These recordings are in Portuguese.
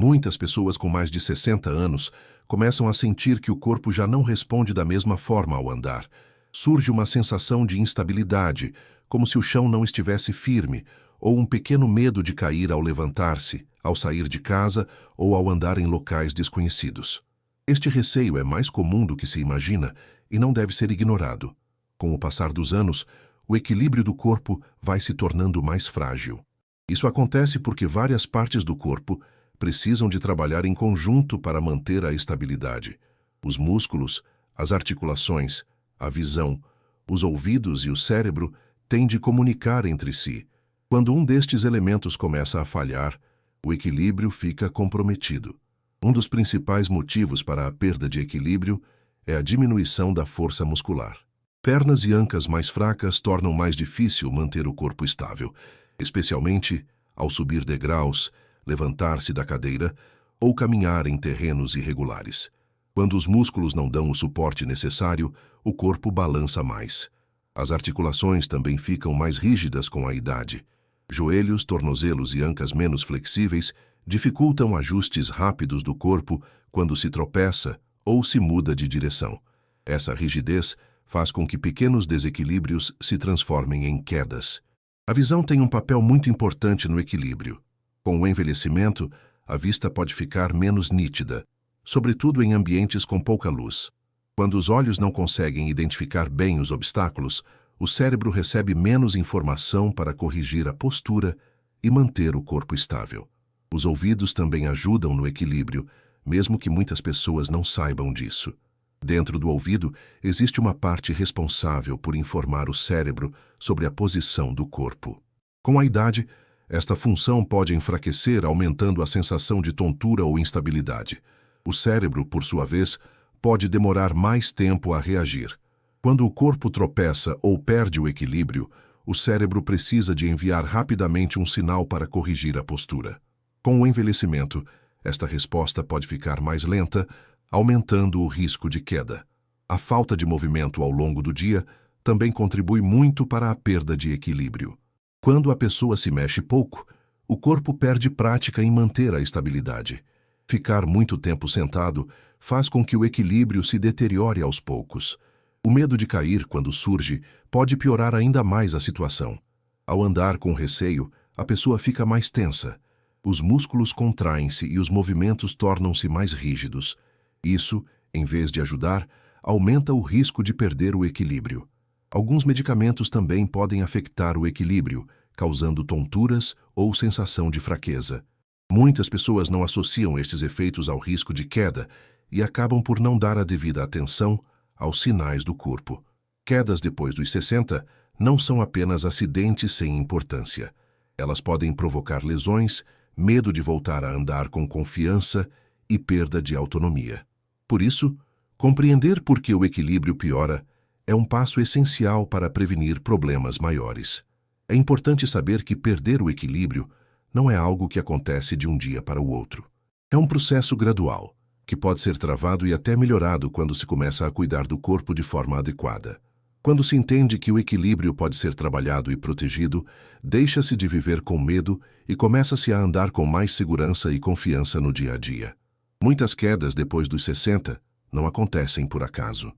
Muitas pessoas com mais de 60 anos começam a sentir que o corpo já não responde da mesma forma ao andar. Surge uma sensação de instabilidade, como se o chão não estivesse firme, ou um pequeno medo de cair ao levantar-se, ao sair de casa ou ao andar em locais desconhecidos. Este receio é mais comum do que se imagina e não deve ser ignorado. Com o passar dos anos, o equilíbrio do corpo vai se tornando mais frágil. Isso acontece porque várias partes do corpo precisam de trabalhar em conjunto para manter a estabilidade. Os músculos, as articulações, a visão, os ouvidos e o cérebro têm de comunicar entre si. Quando um destes elementos começa a falhar, o equilíbrio fica comprometido. Um dos principais motivos para a perda de equilíbrio é a diminuição da força muscular. Pernas e ancas mais fracas tornam mais difícil manter o corpo estável, especialmente ao subir degraus, levantar-se da cadeira ou caminhar em terrenos irregulares. Quando os músculos não dão o suporte necessário, o corpo balança mais. As articulações também ficam mais rígidas com a idade. Joelhos, tornozelos e ancas menos flexíveis dificultam ajustes rápidos do corpo quando se tropeça ou se muda de direção. Essa rigidez faz com que pequenos desequilíbrios se transformem em quedas. A visão tem um papel muito importante no equilíbrio. Com o envelhecimento, a vista pode ficar menos nítida, sobretudo em ambientes com pouca luz. Quando os olhos não conseguem identificar bem os obstáculos, o cérebro recebe menos informação para corrigir a postura e manter o corpo estável. Os ouvidos também ajudam no equilíbrio, mesmo que muitas pessoas não saibam disso. Dentro do ouvido, existe uma parte responsável por informar o cérebro sobre a posição do corpo. Com a idade, esta função pode enfraquecer, aumentando a sensação de tontura ou instabilidade. O cérebro, por sua vez, pode demorar mais tempo a reagir. Quando o corpo tropeça ou perde o equilíbrio, o cérebro precisa de enviar rapidamente um sinal para corrigir a postura. Com o envelhecimento, esta resposta pode ficar mais lenta, aumentando o risco de queda. A falta de movimento ao longo do dia também contribui muito para a perda de equilíbrio. Quando a pessoa se mexe pouco, o corpo perde prática em manter a estabilidade. Ficar muito tempo sentado faz com que o equilíbrio se deteriore aos poucos. O medo de cair, quando surge, pode piorar ainda mais a situação. Ao andar com receio, a pessoa fica mais tensa. Os músculos contraem-se e os movimentos tornam-se mais rígidos. Isso, em vez de ajudar, aumenta o risco de perder o equilíbrio. Alguns medicamentos também podem afetar o equilíbrio, causando tonturas ou sensação de fraqueza. Muitas pessoas não associam estes efeitos ao risco de queda e acabam por não dar a devida atenção aos sinais do corpo. Quedas depois dos 60 não são apenas acidentes sem importância. Elas podem provocar lesões, medo de voltar a andar com confiança e perda de autonomia. Por isso, compreender por que o equilíbrio piora é um passo essencial para prevenir problemas maiores. É importante saber que perder o equilíbrio não é algo que acontece de um dia para o outro. É um processo gradual, que pode ser travado e até melhorado quando se começa a cuidar do corpo de forma adequada. Quando se entende que o equilíbrio pode ser trabalhado e protegido, deixa-se de viver com medo e começa-se a andar com mais segurança e confiança no dia a dia. Muitas quedas depois dos 60 não acontecem por acaso.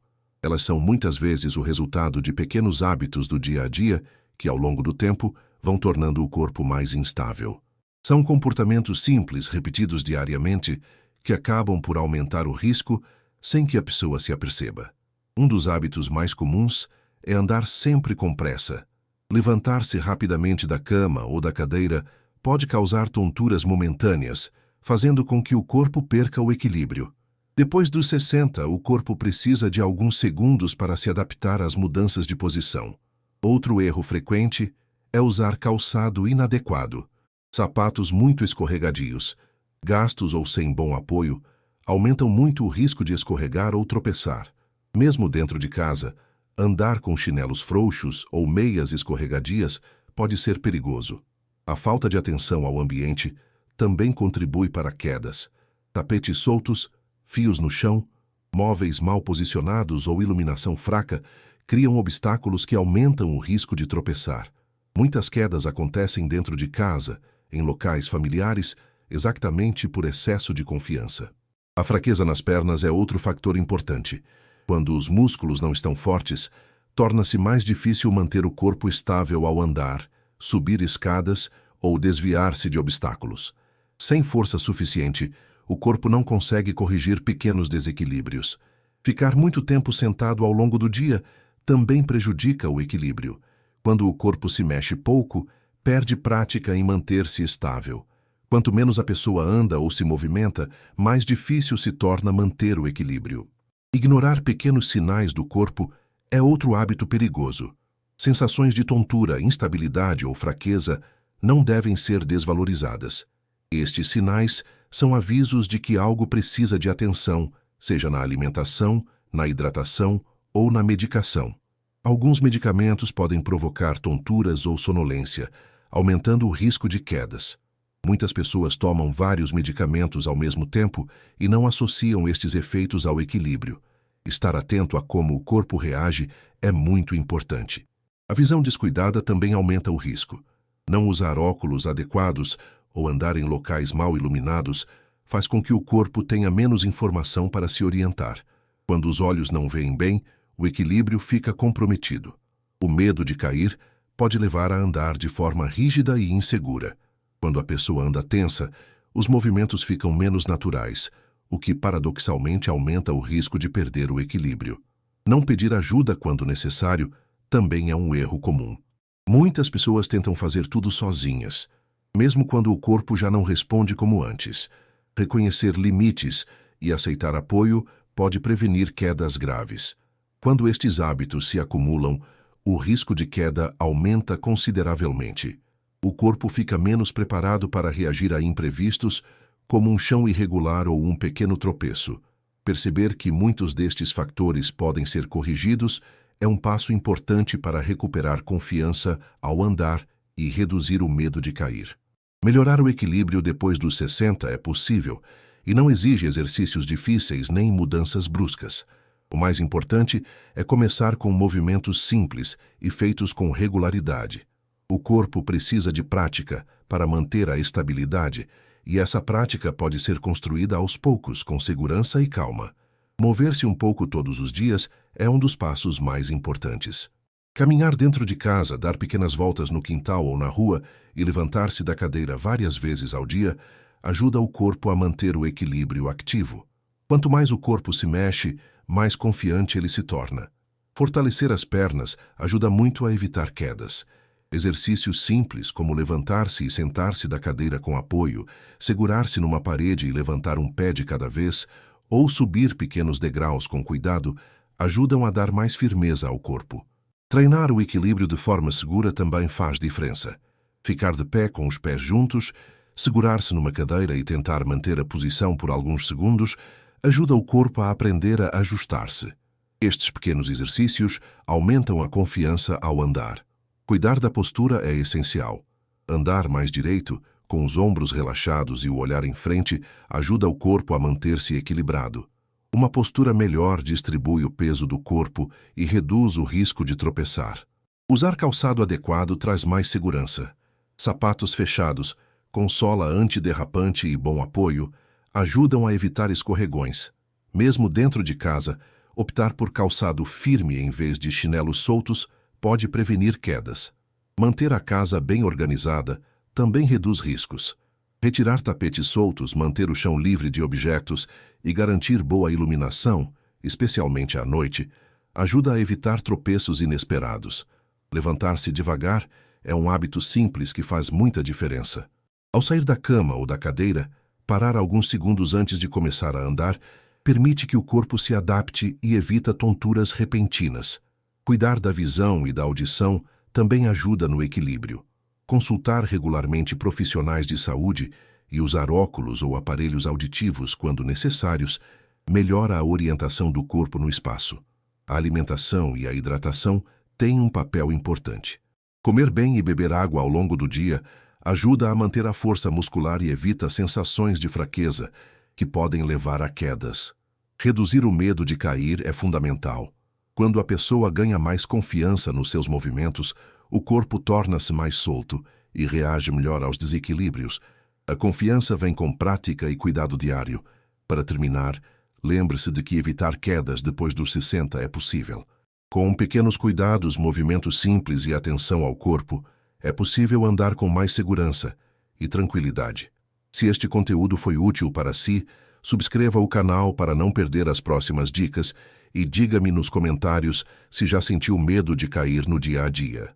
Elas são muitas vezes o resultado de pequenos hábitos do dia a dia que, ao longo do tempo, vão tornando o corpo mais instável. São comportamentos simples, repetidos diariamente, que acabam por aumentar o risco sem que a pessoa se aperceba. Um dos hábitos mais comuns é andar sempre com pressa. Levantar-se rapidamente da cama ou da cadeira pode causar tonturas momentâneas, fazendo com que o corpo perca o equilíbrio. Depois dos 60, o corpo precisa de alguns segundos para se adaptar às mudanças de posição. Outro erro frequente é usar calçado inadequado. Sapatos muito escorregadios, gastos ou sem bom apoio, aumentam muito o risco de escorregar ou tropeçar. Mesmo dentro de casa, andar com chinelos frouxos ou meias escorregadias pode ser perigoso. A falta de atenção ao ambiente também contribui para quedas. Tapetes soltos, fios no chão, móveis mal posicionados ou iluminação fraca criam obstáculos que aumentam o risco de tropeçar. Muitas quedas acontecem dentro de casa, em locais familiares exatamente por excesso de confiança. A fraqueza nas pernas é outro fator importante. Quando os músculos não estão fortes, torna-se mais difícil manter o corpo estável ao andar, subir escadas ou desviar-se de obstáculos. Sem força suficiente, o corpo não consegue corrigir pequenos desequilíbrios. Ficar muito tempo sentado ao longo do dia também prejudica o equilíbrio. Quando o corpo se mexe pouco, perde prática em manter-se estável. Quanto menos a pessoa anda ou se movimenta, mais difícil se torna manter o equilíbrio. Ignorar pequenos sinais do corpo é outro hábito perigoso. Sensações de tontura, instabilidade ou fraqueza não devem ser desvalorizadas. Estes sinais são avisos de que algo precisa de atenção, seja na alimentação, na hidratação ou na medicação. Alguns medicamentos podem provocar tonturas ou sonolência, aumentando o risco de quedas. Muitas pessoas tomam vários medicamentos ao mesmo tempo e não associam estes efeitos ao equilíbrio. Estar atento a como o corpo reage é muito importante. A visão descuidada também aumenta o risco. Não usar óculos adequados ou andar em locais mal iluminados faz com que o corpo tenha menos informação para se orientar. Quando os olhos não veem bem, o equilíbrio fica comprometido. O medo de cair pode levar a andar de forma rígida e insegura. Quando a pessoa anda tensa, os movimentos ficam menos naturais, o que paradoxalmente aumenta o risco de perder o equilíbrio. Não pedir ajuda quando necessário também é um erro comum. Muitas pessoas tentam fazer tudo sozinhas, mesmo quando o corpo já não responde como antes. Reconhecer limites e aceitar apoio pode prevenir quedas graves. Quando estes hábitos se acumulam, o risco de queda aumenta consideravelmente. O corpo fica menos preparado para reagir a imprevistos, como um chão irregular ou um pequeno tropeço. Perceber que muitos destes fatores podem ser corrigidos é um passo importante para recuperar confiança ao andar e reduzir o medo de cair. Melhorar o equilíbrio depois dos 60 é possível e não exige exercícios difíceis nem mudanças bruscas. O mais importante é começar com movimentos simples e feitos com regularidade. O corpo precisa de prática para manter a estabilidade, e essa prática pode ser construída aos poucos, com segurança e calma. Mover-se um pouco todos os dias é um dos passos mais importantes. Caminhar dentro de casa, dar pequenas voltas no quintal ou na rua e levantar-se da cadeira várias vezes ao dia ajuda o corpo a manter o equilíbrio ativo. Quanto mais o corpo se mexe, mais confiante ele se torna. Fortalecer as pernas ajuda muito a evitar quedas. Exercícios simples, como levantar-se e sentar-se da cadeira com apoio, segurar-se numa parede e levantar um pé de cada vez, ou subir pequenos degraus com cuidado, ajudam a dar mais firmeza ao corpo. Treinar o equilíbrio de forma segura também faz diferença. Ficar de pé com os pés juntos, segurar-se numa cadeira e tentar manter a posição por alguns segundos, ajuda o corpo a aprender a ajustar-se. Estes pequenos exercícios aumentam a confiança ao andar. Cuidar da postura é essencial. Andar mais direito, com os ombros relaxados e o olhar em frente, ajuda o corpo a manter-se equilibrado. Uma postura melhor distribui o peso do corpo e reduz o risco de tropeçar. Usar calçado adequado traz mais segurança. Sapatos fechados, com sola antiderrapante e bom apoio, ajudam a evitar escorregões. Mesmo dentro de casa, optar por calçado firme em vez de chinelos soltos pode prevenir quedas. Manter a casa bem organizada também reduz riscos. Retirar tapetes soltos, manter o chão livre de objetos e garantir boa iluminação, especialmente à noite, ajuda a evitar tropeços inesperados. Levantar-se devagar é um hábito simples que faz muita diferença. Ao sair da cama ou da cadeira, parar alguns segundos antes de começar a andar permite que o corpo se adapte e evita tonturas repentinas. Cuidar da visão e da audição também ajuda no equilíbrio. Consultar regularmente profissionais de saúde e usar óculos ou aparelhos auditivos quando necessários melhora a orientação do corpo no espaço. A alimentação e a hidratação têm um papel importante. Comer bem e beber água ao longo do dia ajuda a manter a força muscular e evita sensações de fraqueza que podem levar a quedas. Reduzir o medo de cair é fundamental. Quando a pessoa ganha mais confiança nos seus movimentos, o corpo torna-se mais solto e reage melhor aos desequilíbrios. A confiança vem com prática e cuidado diário. Para terminar, lembre-se de que evitar quedas depois dos 60 é possível. Com pequenos cuidados, movimentos simples e atenção ao corpo, é possível andar com mais segurança e tranquilidade. Se este conteúdo foi útil para si, subscreva o canal para não perder as próximas dicas e diga-me nos comentários se já sentiu medo de cair no dia a dia.